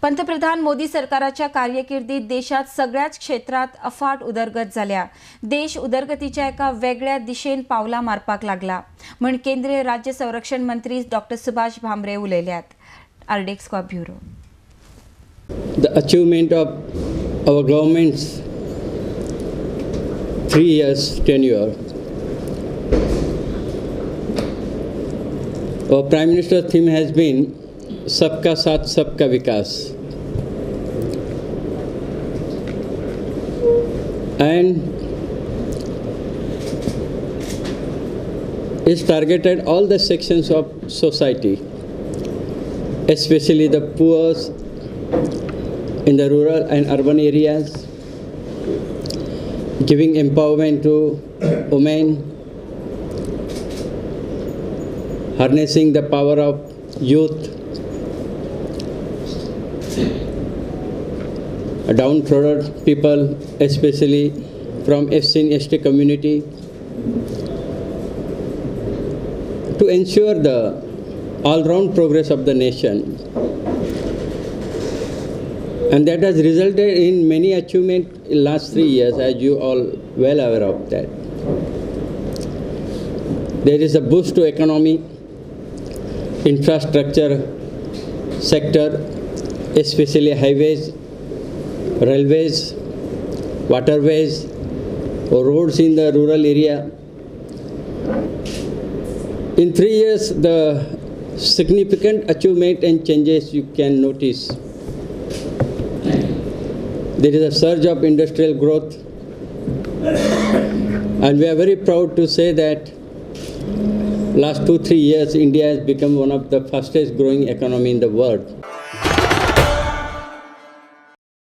पंतप्रधान मोदी सरकाराच्या कारकिर्दीत देशात सगळ्याच क्षेत्रात अफाट उदरगत झाल्या. देश उदरगतीच्या एका वेगळ्या दिशेन पावला मारपाक लागला म्हण केंद्रीय राज्य संरक्षण मंत्री डॉ. सुभाष भामरे उलयल्यात. आरडेक्स bureau. The achievement of our government's 3 years tenure. Our Prime Minister's theme has been Sabka Saath Sabka Vikas, and is targeted all the sections of society, especially the poor in the rural and urban areas, giving empowerment to women, harnessing the power of youth, downtrodden people, especially from SC and ST community, to ensure the all-round progress of the nation. And that has resulted in many achievements in last 3 years, as you all well aware of that. There is a boost to economy, infrastructure sector, especially highways, railways, waterways, roads in the rural area. In 3 years, the significant achievement and changes you can notice. There is a surge of industrial growth, and we are very proud to say that last 2-3 years India has become one of the fastest growing economy in the world.